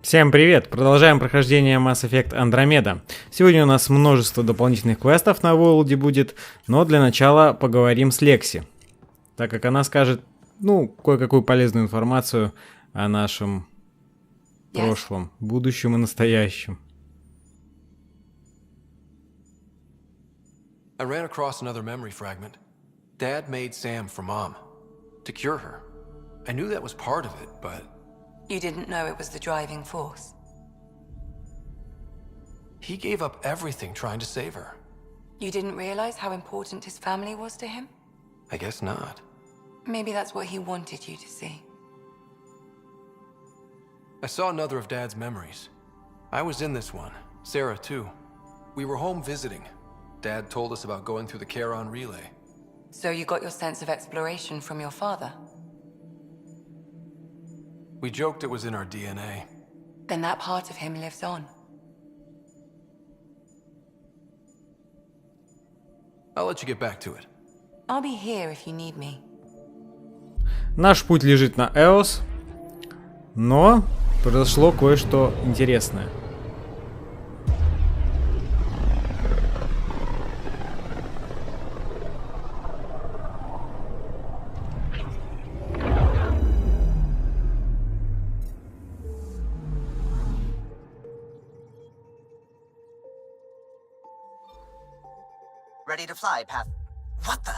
Всем привет! Продолжаем прохождение Mass Effect Andromeda. Сегодня у нас множество дополнительных квестов на Воелде будет, но для начала поговорим с Лекси, так как она скажет, кое-какую полезную информацию о нашем прошлом, будущем и настоящем. I ran across another memory fragment. Dad made Sam for Mom, to cure her. I knew that was part of it, but... You didn't know it was the driving force? He gave up everything trying to save her. You didn't realize how important his family was to him? I guess not. Maybe that's what he wanted you to see. I saw another of Dad's memories. I was in this one, Sarah too. We were home visiting. Dad told us about going through the Charon relay. So you got your sense of exploration from your father? We joked it was in our DNA. Then that part of him lives on. I'll let you get back to it. I'll be here if you need me. Наш путь лежит на Эос, но произошло кое-что интересное. Ready to fly, Path. What the?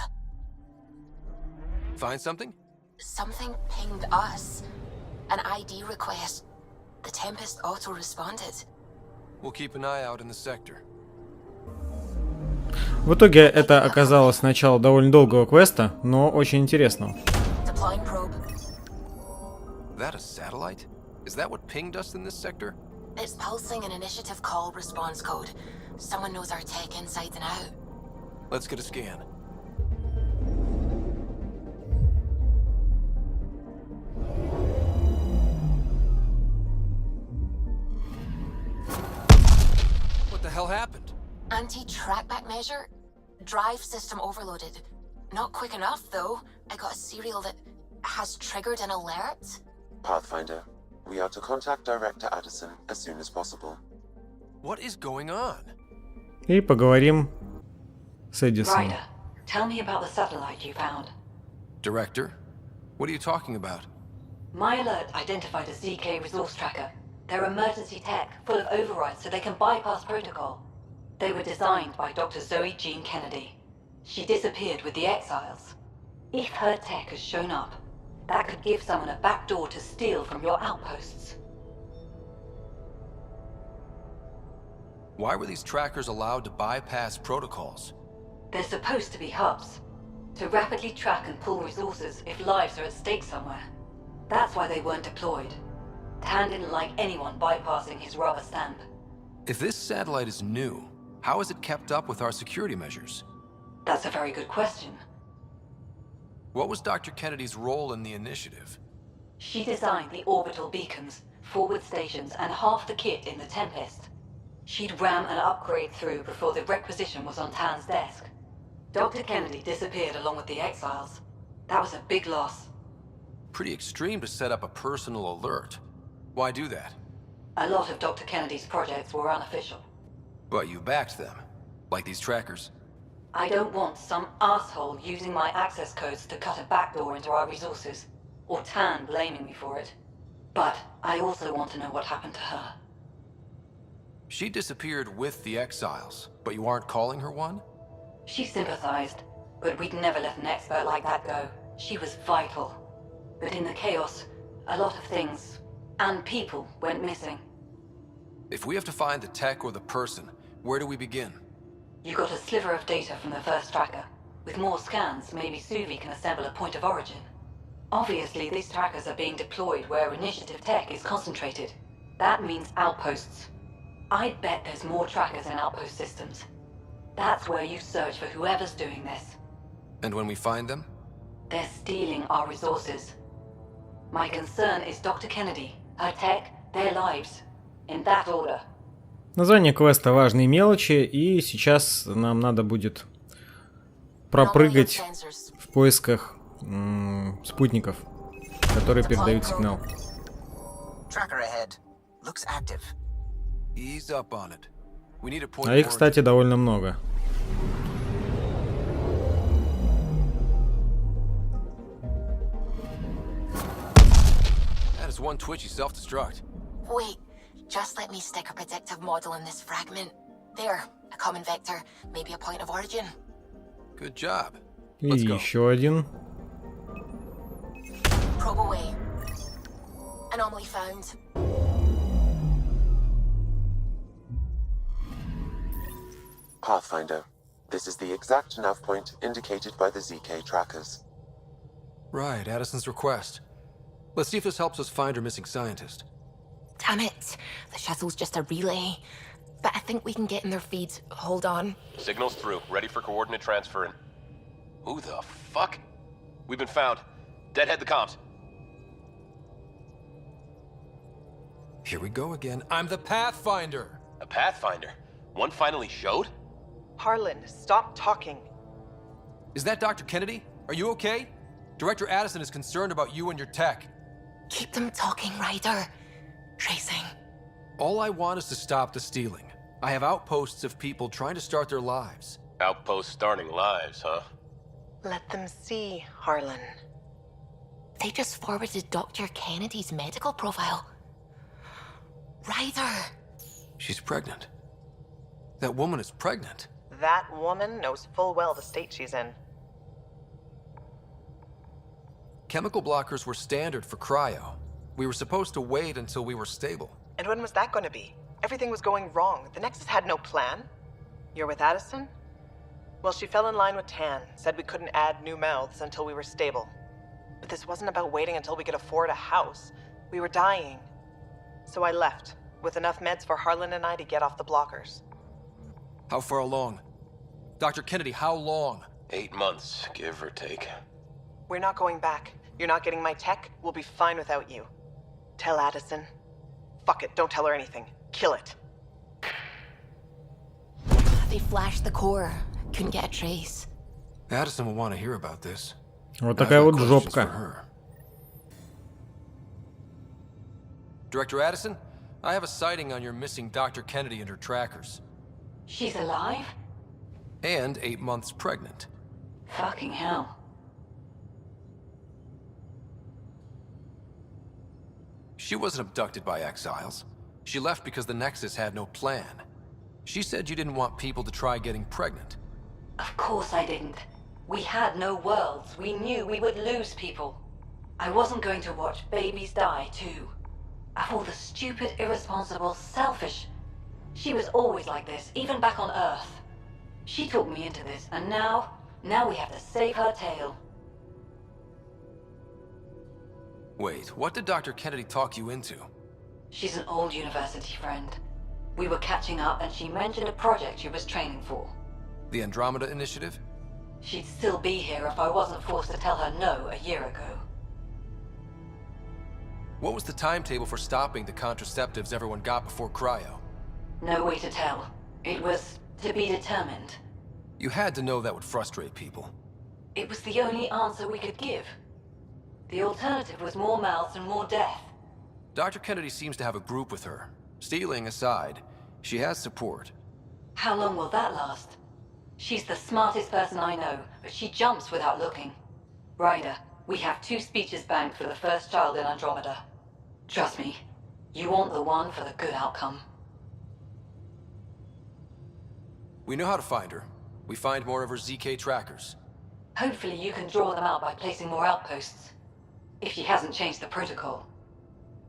Find something? Something pinged us. An ID request. The Tempest auto-responded. We'll keep an eye out in the sector. В итоге это оказалось начало довольно долгого квеста, но очень интересного. Deploying probe. That a satellite? Is that what pinged us in this sector? It's pulsing an initiative call response code. Someone knows our tech inside and out. Let's get a scan. What the hell happened? Anti-trackback measure? Drive system overloaded. Not quick enough, though. I got a serial that has triggered an alert. Pathfinder, we are to contact Director Addison as soon as possible. What is going on? И поговорим с Эдисоном. Ryder, tell me about the satellite you found. Director? What are you talking about? My alert identified a ZK resource tracker. They're emergency tech, full of overrides so they can bypass protocol. They were designed by Dr. Zoe Jean Kennedy. She disappeared with the Exiles. If her tech has shown up, that could give someone a backdoor to steal from your outposts. Why were these trackers allowed to bypass protocols? They're supposed to be hubs, to rapidly track and pull resources if lives are at stake somewhere. That's why they weren't deployed. Tan didn't like anyone bypassing his rubber stamp. If this satellite is new, how is it kept up with our security measures? That's a very good question. What was Dr. Kennedy's role in the initiative? She designed the orbital beacons, forward stations, and half the kit in the Tempest. She'd ram an upgrade through before the requisition was on Tan's desk. Dr. Kennedy disappeared along with the Exiles. That was a big loss. Pretty extreme to set up a personal alert. Why do that? A lot of Dr. Kennedy's projects were unofficial. But you backed them, like these trackers. I don't want some asshole using my access codes to cut a backdoor into our resources, or Tan blaming me for it. But I also want to know what happened to her. She disappeared with the Exiles, but you aren't calling her one? She sympathized, but we'd never let an expert like that go. She was vital. But in the chaos, a lot of things, and people, went missing. If we have to find the tech or the person, where do we begin? You got a sliver of data from the first tracker. With more scans, maybe Suvi can assemble a point of origin. Obviously, these trackers are being deployed where initiative tech is concentrated. That means outposts. I'd bet there's more trackers in outpost systems. That's where you search for whoever's doing this. And when we find them? They're stealing our resources. My concern is Dr. Kennedy, her tech, their lives. In that order. Название квеста «Важные мелочи», и сейчас нам надо будет пропрыгать в поисках спутников, которые передают сигнал. Tracker ahead. Looks active. Ease up on it. We need a point А of их, origin. кстати, довольно много. That is one twitchy self-destruct. Wait, just let me stick a predictive model in this fragment. There, a common vector, maybe a point of origin. Good job. И Let's go. еще один. Probe away. Anomaly found. Pathfinder. This is the exact nav point indicated by the ZK trackers. Right, Addison's request. Let's see if this helps us find her missing scientist. Damn it, the shuttle's just a relay. But I think we can get in their feeds. Hold on. Signal's through. Ready for coordinate transfer and... Who the fuck? We've been found. Deadhead the comms. Here we go again. I'm the Pathfinder. A Pathfinder? One finally showed? Harlan, stop talking. Is that Dr. Kennedy? Are you okay? Director Addison is concerned about you and your tech. Keep them talking, Ryder. Tracing. All I want is to stop the stealing. I have outposts of people trying to start their lives. Outpost starting lives, huh? Let them see, Harlan. They just forwarded Dr. Kennedy's medical profile. Ryder. She's pregnant. That woman is pregnant. That woman knows full well the state she's in. Chemical blockers were standard for cryo. We were supposed to wait until we were stable. And when was that going to be? Everything was going wrong. The Nexus had no plan. You're with Addison? Well, she fell in line with Tan, said we couldn't add new mouths until we were stable. But this wasn't about waiting until we could afford a house. We were dying. So I left, with enough meds for Harlan and I to get off the blockers. How far along? Dr. Kennedy, how long? 8 months, give or take. We're not going back. You're not getting my tech. We'll be fine without you. Tell Addison. Fuck it, don't tell her anything. Kill it. They flashed the core. Couldn't get a trace. Addison will want to hear about this. Вот I've такая got вот questions for жопка. her. Director Addison, I have a sighting on your missing Dr. Kennedy and her trackers. She's alive? And 8 months pregnant. Fucking hell. She wasn't abducted by exiles. She left because the Nexus had no plan. She said you didn't want people to try getting pregnant. Of course I didn't. We had no worlds. We knew we would lose people. I wasn't going to watch babies die, too. Of all the stupid, irresponsible, selfish... She was always like this, even back on Earth. She talked me into this, and now we have to save her tail. Wait, what did Dr. Kennedy talk you into? She's an old university friend. We were catching up, and she mentioned a project she was training for. The Andromeda Initiative? She'd still be here if I wasn't forced to tell her no a year ago. What was the timetable for stopping the contraceptives everyone got before cryo? No way to tell. It was to be determined. You had to know that would frustrate people. It was the only answer we could give. The alternative was more mouths and more death. Dr. Kennedy seems to have a group with her. Stealing aside, she has support. How long will that last? She's the smartest person I know, but she jumps without looking. Ryder, we have 2 speeches banked for the first child in Andromeda. Trust me, you want the one for the good outcome. We know how to find her. We find more of her ZK trackers. Hopefully you can draw them out by placing more outposts. If she hasn't changed the protocol.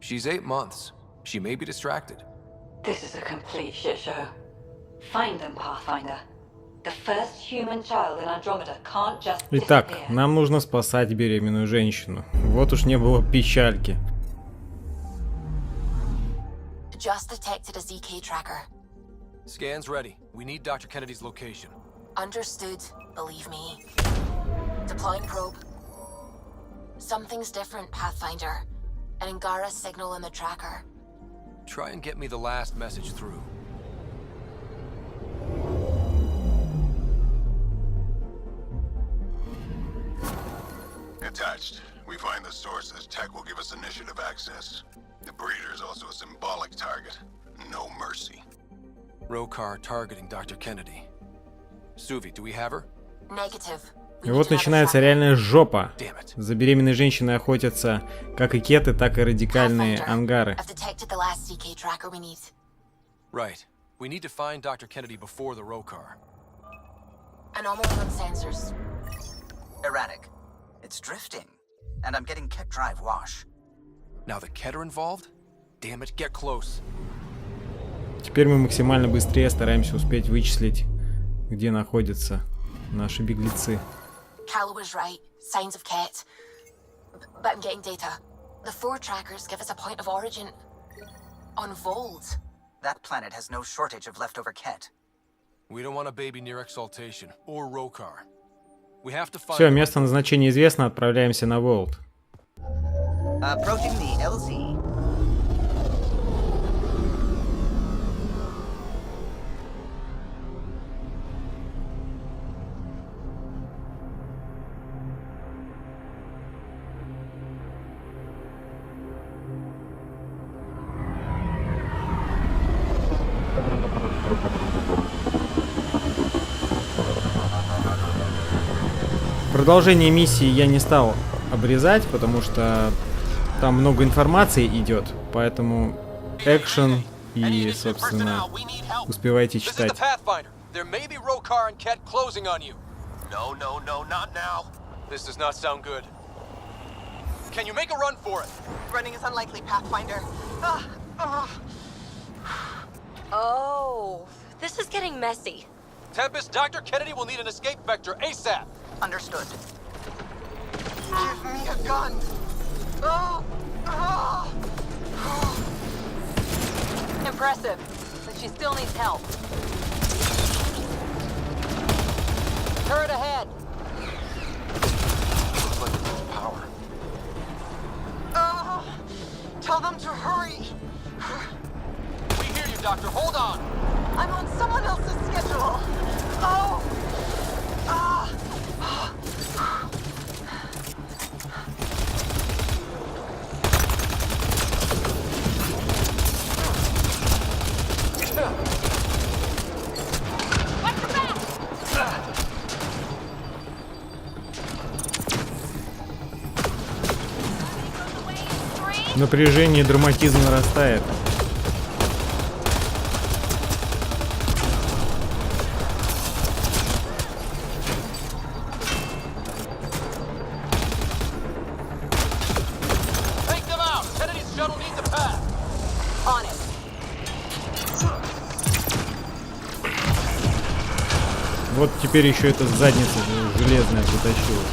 She's 8 months. She may be distracted. This is a complete shit show. Find them, Pathfinder. The first human child in Andromeda can't just Итак, disappear. нам нужно спасать беременную женщину. Вот уж не было печальки. Just detected a ZK tracker. Scans ready. We need Dr. Kennedy's location. Understood, believe me. Deploying probe. Something's different, Pathfinder. An Angara signal in the tracker. Try and get me the last message through. Attached. We find the source as tech will give us initiative access. The breeder is also a symbolic target. No mercy. Rokar targeting Dr. Kennedy. Suvi, do we have her? Negative. И вот начинается реальная жопа. За беременной женщиной охотятся как и кеты, так и радикальные ангары. Right. We need to find Dr. Kennedy before the Rokar. Anomaly on sensors. Erratic. It's drifting. And I'm getting Ket drive wash. Now the Ket are involved? Damn it, get close. Теперь мы максимально быстрее стараемся успеть вычислить, где находятся наши беглецы. Cal was right. Signs of Ket. But I'm getting data. The 4 trackers give us a point of origin on Vold. That planet has no shortage of leftover Ket. We don't want a baby near Exaltation or Rokar. We have to find. Все, место назначения известно, отправляемся на Воелд. Approaching the LZ. Продолжение миссии я не стал обрезать, потому что там много информации идет, поэтому экшен и, собственно, успевайте читать. This does not sound good. Can you make a run for it? Running is unlikely, Pathfinder. Oh, this is getting messy. Tempest, Dr. Kennedy will need an escape vector ASAP. Understood. Give me a gun. Impressive, but she still needs help. Turret ahead. Looks like it's power. Tell them to hurry. We hear you, Doctor. Hold on. I'm on someone else's schedule. Напряжение и драматизм нарастает. Вот теперь еще эта задница железная притащилась.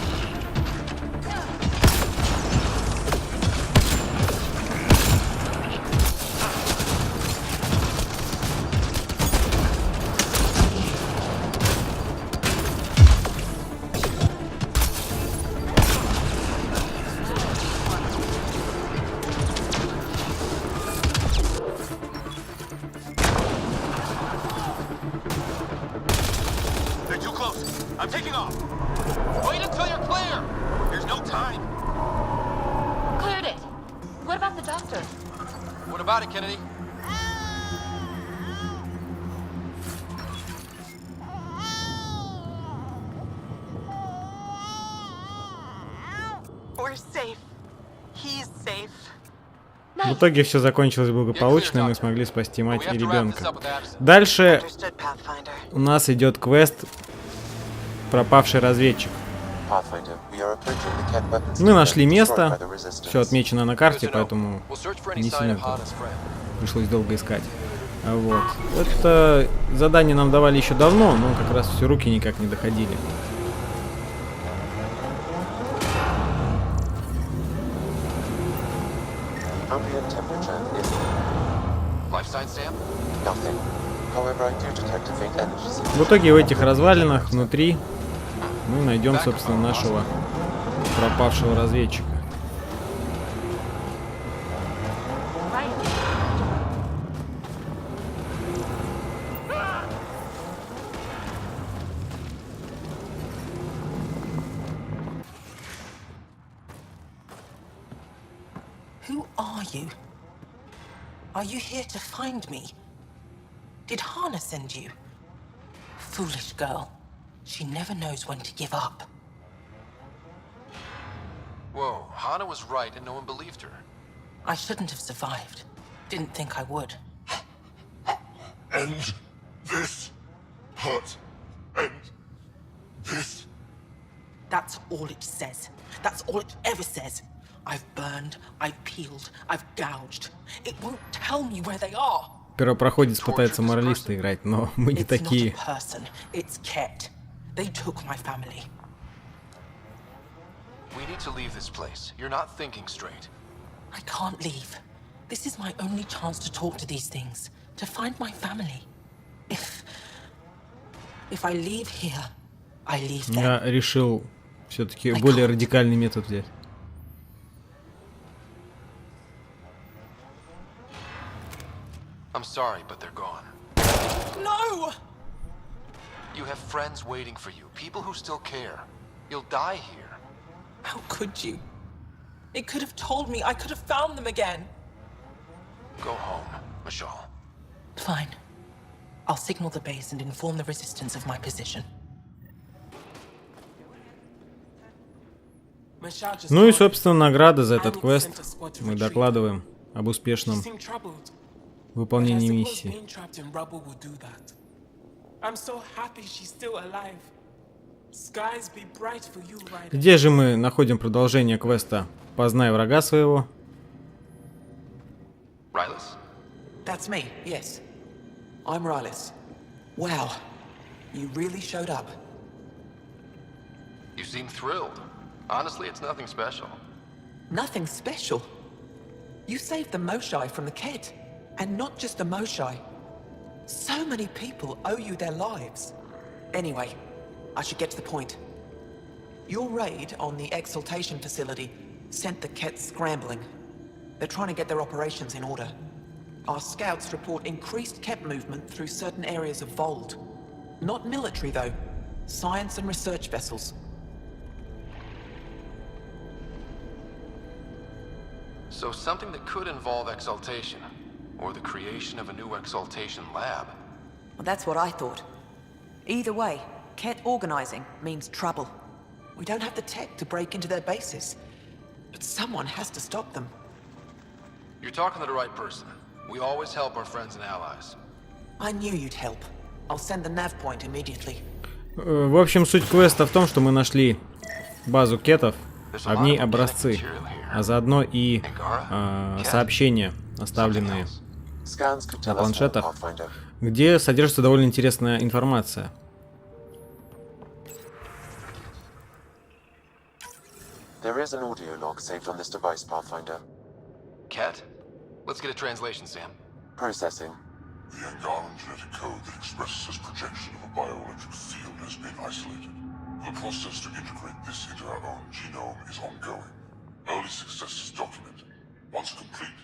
I'm taking off. Wait until you're clear. There's no time. Cleared it. What about the doctor? What about it, Kennedy? We're safe. He's safe. В итоге все закончилось благополучно, и мы смогли спасти мать и ребенка. Дальше у нас идет квест «Пропавший разведчик». Мы нашли место, все отмечено на карте, поэтому не сильно пришлось долго искать. Вот. Это задание нам давали еще давно, но как раз все руки никак не доходили. В итоге в этих развалинах внутри мы найдем, собственно, нашего пропавшего разведчика. Who are you? Are you here to find me? Did Hana send you? Foolish girl. She never knows when to give up. Whoa, Hana was right and no one believed her. I shouldn't have survived. Didn't think I would. End this hurt. End this. That's all it says. That's all it ever says. I've burned, I've peeled, I've gouged. It won't tell me where they are. Первопроходец пытается моралиста играть, но мы не такие. It's not a person, it's Ket. They took my family. We need to leave this place. You're not thinking straight. I can't leave. This is my only chance to talk to these things, to find my family. If I leave here, I leave them. Я решил все-таки более радикальный метод взять. I'm sorry, but they're gone. No! You have friends waiting for you, people who still care. You'll die here. How could you? It could have told me I could have found them again. Go home, Michal. Fine. I'll signal the base and inform the resistance of my position. Ну и, собственно, награда за этот квест. Мы докладываем об успешном выполнении миссии. Где же мы находим продолжение квеста «Познай врага своего»? Rylas? That's me, yes. I'm Rylas. Wow. You really showed up. You seem thrilled. Honestly, it's nothing special. Nothing special? You saved the Moshai from the Ket. And not just the Moshai. So many people owe you their lives. Anyway, I should get to the point. Your raid on the Exaltation facility sent the Ket scrambling. They're trying to get their operations in order. Our scouts report increased Ket movement through certain areas of Voeld. Not military, though. Science and research vessels. So something that could involve Exaltation, or the creation of a new Exaltation lab. Well, that's what I thought. Either way, Ket organizing means trouble. We don't have the tech to break into their bases. But someone has to stop them. You're talking to the right person. We always help our friends and allies. I knew you'd help. I'll send the nav point immediately. В общем, суть квеста в том, что мы нашли базу кетов, а в ней образцы, а заодно и сообщения, оставленные на планшетах, где содержится довольно интересная информация. There is an audio log saved on this device, Pathfinder. Ket? Let's get a translation, Sam. Processing. The Angaran genetic code that expresses this projection of a bioelectric field has been isolated. The process to integrate this into our own genome is ongoing. Early success is documented. Once complete,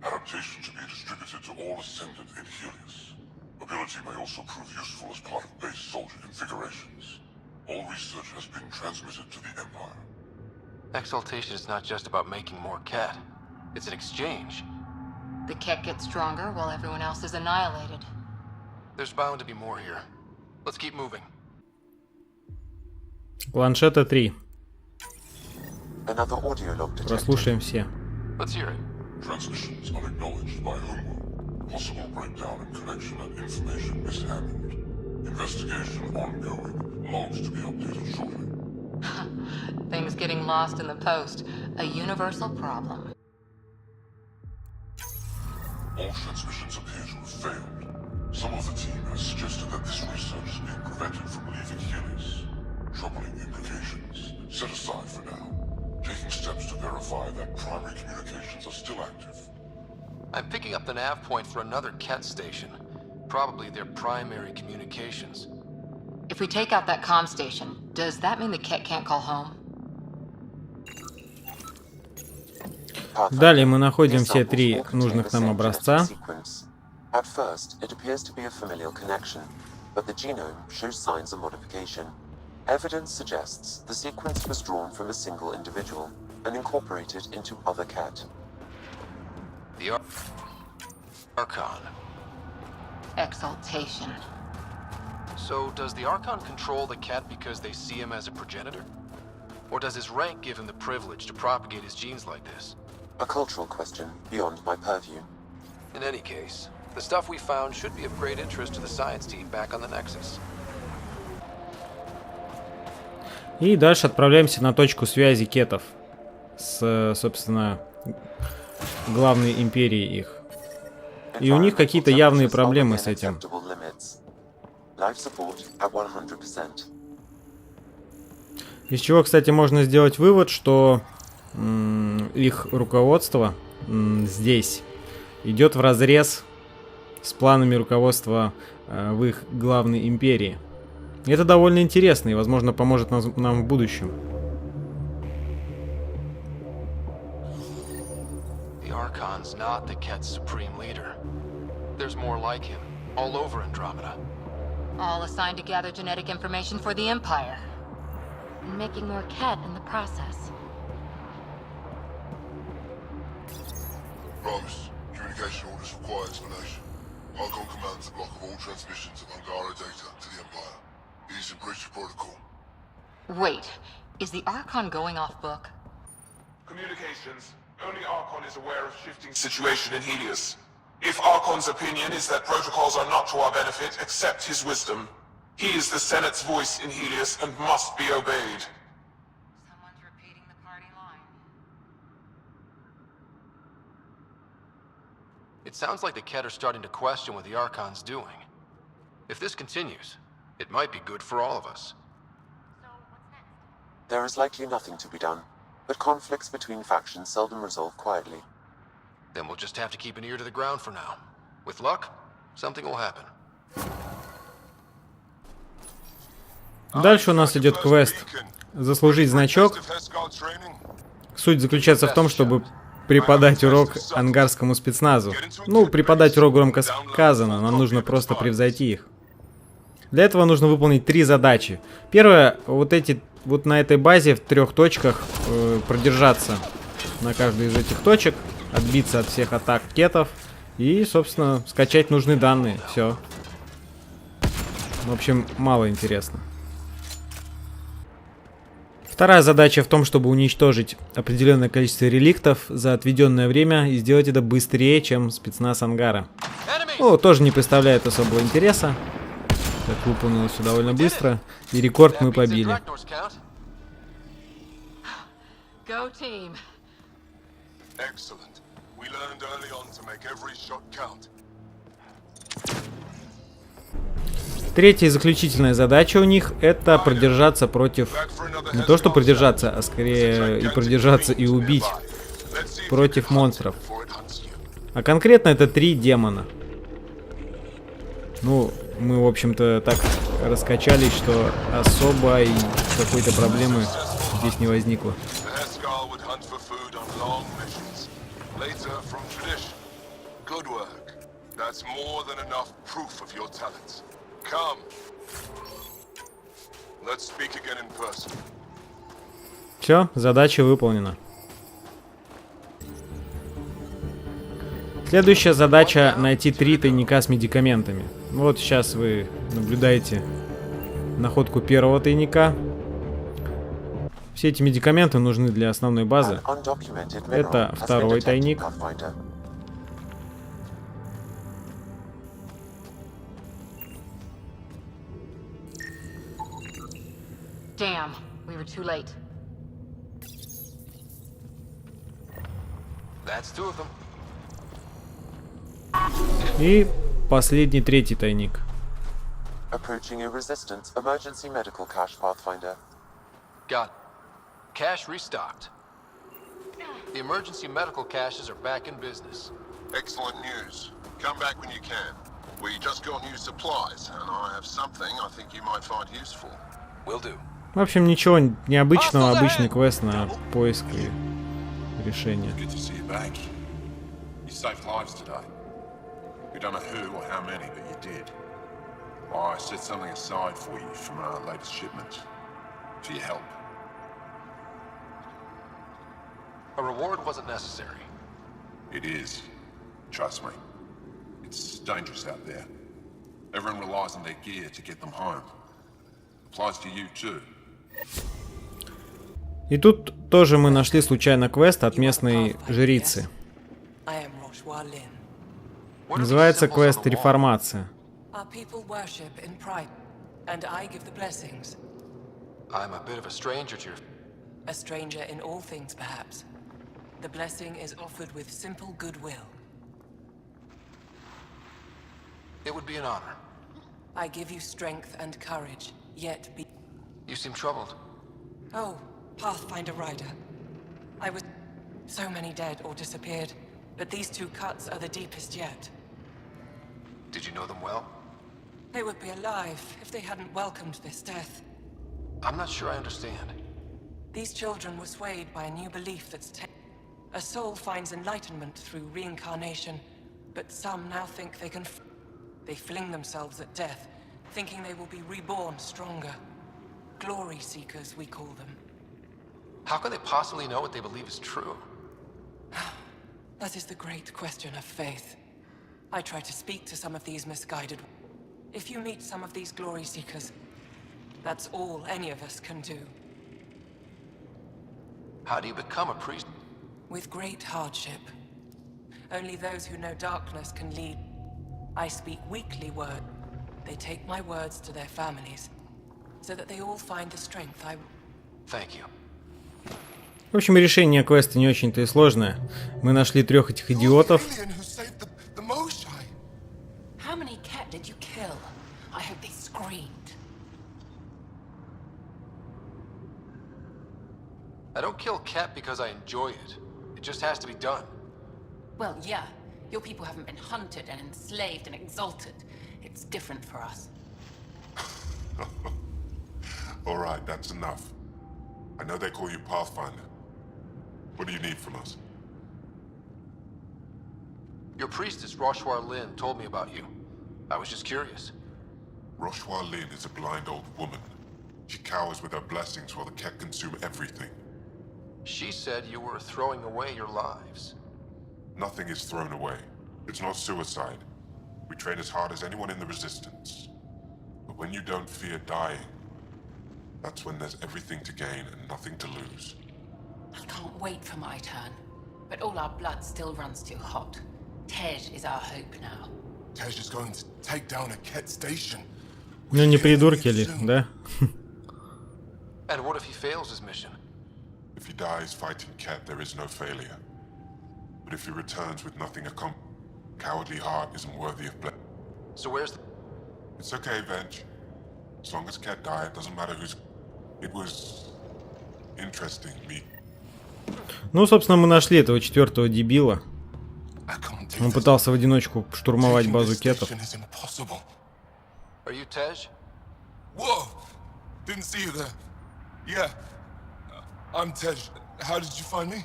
adaptation should be distributed to all ascendant in Helios. Ability may also prove useful as part of base soldier configurations. All research has been transmitted to the Empire. Exaltation is not just about making more Ket. It's an exchange. The Ket gets stronger while everyone else is annihilated. There's bound to be more here. Let's keep moving. Планшета 3. Another audio log detected. Прослушаем все. Let's hear it. Transmissions unacknowledged by Homeworld. Possible breakdown in connection and information mishandled. Investigation ongoing. Logs to be updated shortly. Things getting lost in the post. A universal problem. All transmissions appear to have failed. Some of the team has suggested that this research is being prevented from leaving Helios. Troubling implications. Set aside for now. Taking steps to verify that primary communications are still active. I'm picking up the nav point for another Ket station. Probably their primary communications. If we take out that comm station, does that mean the Ket can't call home? Далее мы находим все три нужных нам образца. At first, it appears to be a familial connection, but the genome shows signs of modification. Evidence suggests the sequence was drawn from a single individual and incorporated into other Ket. Archon. Exaltation. So, does the Archon control the cat because they see him as a progenitor? Or does his rank give him the privilege to propagate his genes like this? A cultural question beyond my purview. In any case, the stuff we found should be of great interest to the science team back on the Nexus. И дальше отправляемся на точку связи кетов с, собственно, главной империей их. И у них какие-то явные проблемы с этим. Из чего, кстати, можно сделать вывод, что их руководство здесь идет вразрез с планами руководства в их главной империи. И это довольно интересно и, возможно, поможет нам в будущем. The Archon's not the Ket's supreme leader. There's more like him, all over Andromeda. All assigned to gather genetic information for the Empire. Making more Ket in the process. Rose, communication orders require explanation. Archon commands a block of all transmissions of Angara data to the Empire. He's in breach of protocol. Wait, is the Archon going off book? Communications. Only Archon is aware of shifting situation in Helios. If Archon's opinion is that protocols are not to our benefit, accept his wisdom. He is the Senate's voice in Helios and must be obeyed. Someone's repeating the party line. It sounds like the Ket are starting to question what the Archon's doing. If this continues, it might be good for all of us. There is likely nothing to be done, but conflicts between factions seldom resolve quietly. Then we'll just have to keep an ear to the ground for now. With luck, something will happen. Дальше у нас идет квест «Заслужить значок». Суть заключается в том, чтобы преподать урок ангарскому спецназу. Ну, преподать урок громко сказано, нам нужно просто превзойти их. Для этого нужно выполнить 3 задачи. Первое, вот на этой базе в 3 точках продержаться на каждой из этих точек, отбиться от всех атак кетов и, собственно, скачать нужные данные. Все. В общем, мало интересно. Вторая задача в том, чтобы уничтожить определенное количество реликтов за отведенное время и сделать это быстрее, чем спецназ ангара. Ну, тоже не представляет особого интереса. Так выполнилось все довольно быстро. И рекорд мы побили. Третья и заключительная задача у них — это продержаться против... Не то что продержаться, а скорее и продержаться и убить против монстров. А конкретно это 3 демона. Ну, мы, в общем-то, так раскачались, что особо и какой-то проблемы здесь не возникло. Все, задача выполнена. Следующая задача — найти 3 тайника с медикаментами. Вот сейчас вы наблюдаете находку первого тайника. Все эти медикаменты нужны для основной базы. Это второй тайник. Damn, we were too late. That's 2 of them. И последний 3-й тайник. Approaching a resistance emergency medical cache pathfinder. Got it. Cache restocked. The emergency medical caches are back in business. Excellent news. Come back when you can. We just got new supplies, and I have something I think you might find useful. Will do. В общем, ничего необычного, обычный квест на поиск и решение. We don't know who or how many, but you did. I set something aside for you from our latest shipment. For your help. A reward wasn't necessary. It is. Trust me. It's dangerous out there. Everyone relies on their gear to get them home. Applies to you too. И тут тоже мы нашли случайно квест от местной жрицы. Называется квест «Реформация». I'm a bit of a stranger to your... A stranger in all things, perhaps. The blessing is offered with simple goodwill. It would be an honor. I give you strength and courage, yet be... You seem troubled. Oh, Pathfinder Rider. I was... So many dead or disappeared, but these two cuts are the deepest yet. Did you know them well? They would be alive if they hadn't welcomed this death. I'm not sure I understand. These children were swayed by a new belief that's a soul finds enlightenment through reincarnation, but some now think they can they fling themselves at death, thinking they will be reborn stronger. Glory seekers, we call them. How can they possibly know what they believe is true? That is the great question of faith. I try to speak to some of these misguided. If you meet some of these glory seekers, that's all any of us can do. How do you become a priest? With great hardship. Only those who know darkness can lead. I speak weekly word. They take my words to their families, so that they all find the strength I... Thank you. В общем, решение квеста не очень-то и сложное. Мы нашли 3 этих идиотов. How many cat did you kill? I hope they screamed. I don't kill cat because I enjoy it. It just has to be done. Well, yeah. Your people haven't been hunted and enslaved and exalted. It's different for us. All right, that's enough. I know they call you Pathfinder. What do you need from us? Your priestess, Roshwar Lin, told me about you. I was just curious. Roshwar Lin is a blind old woman. She cowers with her blessings while the Ket consume everything. She said you were throwing away your lives. Nothing is thrown away. It's not suicide. We train as hard as anyone in the Resistance. But when you don't fear dying, that's when there's everything to gain and nothing to lose. I can't wait for my turn. But all our blood still runs too hot. Tej is our hope now. Tej is going to take down a Ket station. Ну не придурки ли, да? And what if he fails his mission? If he dies fighting Ket, there is no failure. But if he returns with nothing accomplished, cowardly heart isn't worthy of blame. So where's the... It's okay, Venge. As long as Ket died, it doesn't matter who's... It was... interesting, me. Ну, собственно, мы нашли этого 4-го дебила. Он пытался в одиночку штурмовать базу кетов. Are you Tej? Whoa! Didn't see you there. Yeah. I'm Tej. How did you find me?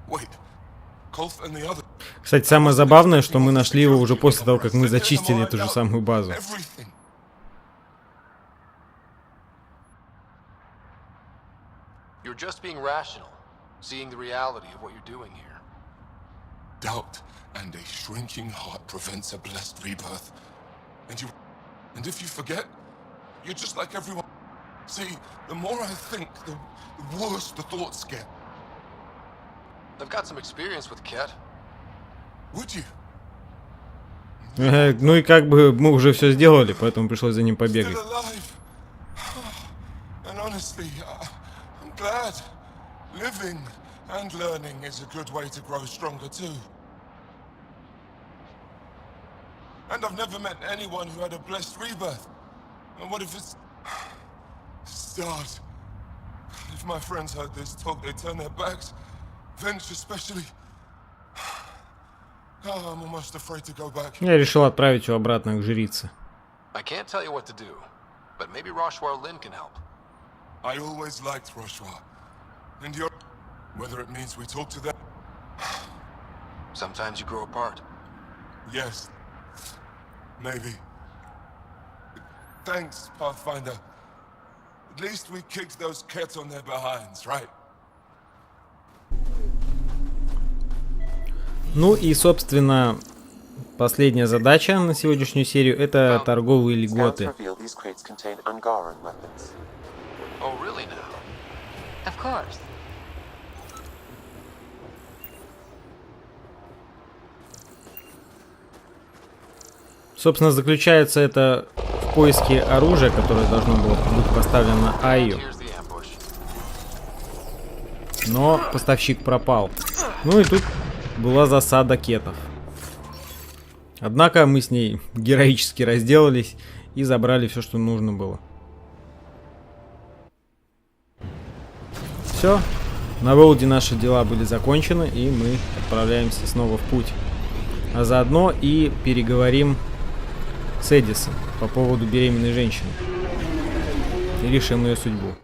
Wait. Kolf and the other. Кстати, самое забавное, что мы нашли его уже после того, как мы зачистили эту же самую базу. You're just being rational, seeing the reality of what you're doing here. Doubt and a shrinking heart prevents a blessed rebirth. And if you forget, you're just like everyone. See, the more I think, the worse the thoughts get. I've got some experience with Ket. Would you? Ну и как бы мы уже все сделали, поэтому пришлось за ним побегать. And honestly, I'm glad. Living and learning is a good way to grow stronger too. And I've never met anyone who had a blessed rebirth. And what if it's... Start. If my friends heard this talk, they'd turn their backs. Venge especially. Oh, I'm almost afraid to go back. Я решил отправить его обратно к жрице. I can't tell you what to do, but maybe Roshwar Lin can help. I always liked Roshwar. And you're... Whether it means we talk to them... Sometimes you grow apart. Yes. Maybe. Thanks, Pathfinder. At least we kicked those Ket on their behinds, right? Ну и, собственно, последняя задача на сегодняшнюю серию — это торговые льготы. Reveal these crates contain Angaran weapons. Oh, really now? Of course. Собственно, заключается это в поиске оружия, которое должно было быть поставлено на Айю. Here's the ambush. Но поставщик пропал. Ну и тут была засада кетов. Однако мы с ней героически разделались и забрали все, что нужно было. Все. На Воелде наши дела были закончены, и мы отправляемся снова в путь. А заодно и переговорим с Эдисон по поводу беременной женщины. И решим ее судьбу.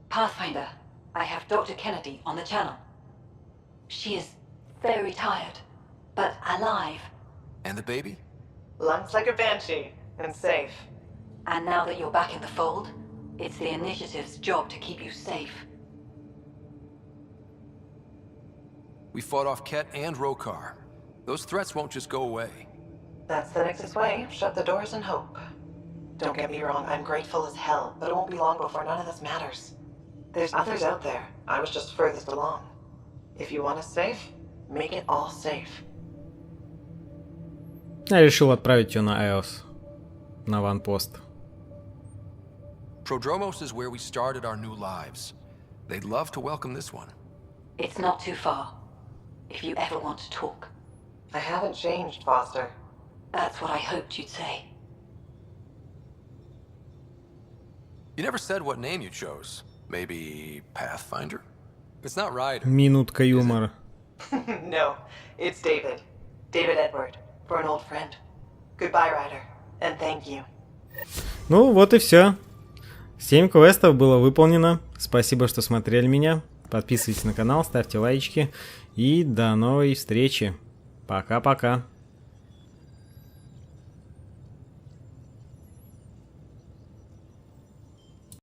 Pathfinder, I have Dr. Kennedy on the channel. She is very tired, but alive. And the baby? Lungs like a banshee, and safe. And now that you're back in the fold, it's the initiative's job to keep you safe. We fought off Ket and Rokar. Those threats won't just go away. That's the Nexus way. Shut the doors and hope. Don't get me wrong, I'm grateful as hell, but it won't be long before none of this matters. There's others out there. I was just furthest along. If you want us safe, make it all safe. Я решил отправить ее на Эос. На ванпост. Prodromos is where we started our new lives. They'd love to welcome this one. It's not too far, if you ever want to talk. I haven't changed, Foster. That's what I hoped you'd say. You never said what name you chose. Maybe Pathfinder? It's not Ryder. Минутка юмора. No, it's David. David Edward, for an old friend. Goodbye, Ryder, and thank you. Ну, вот и все. 7 квестов было выполнено. Спасибо, что смотрели меня. Подписывайтесь на канал, ставьте лайки. И до новой встречи. Пока-пока.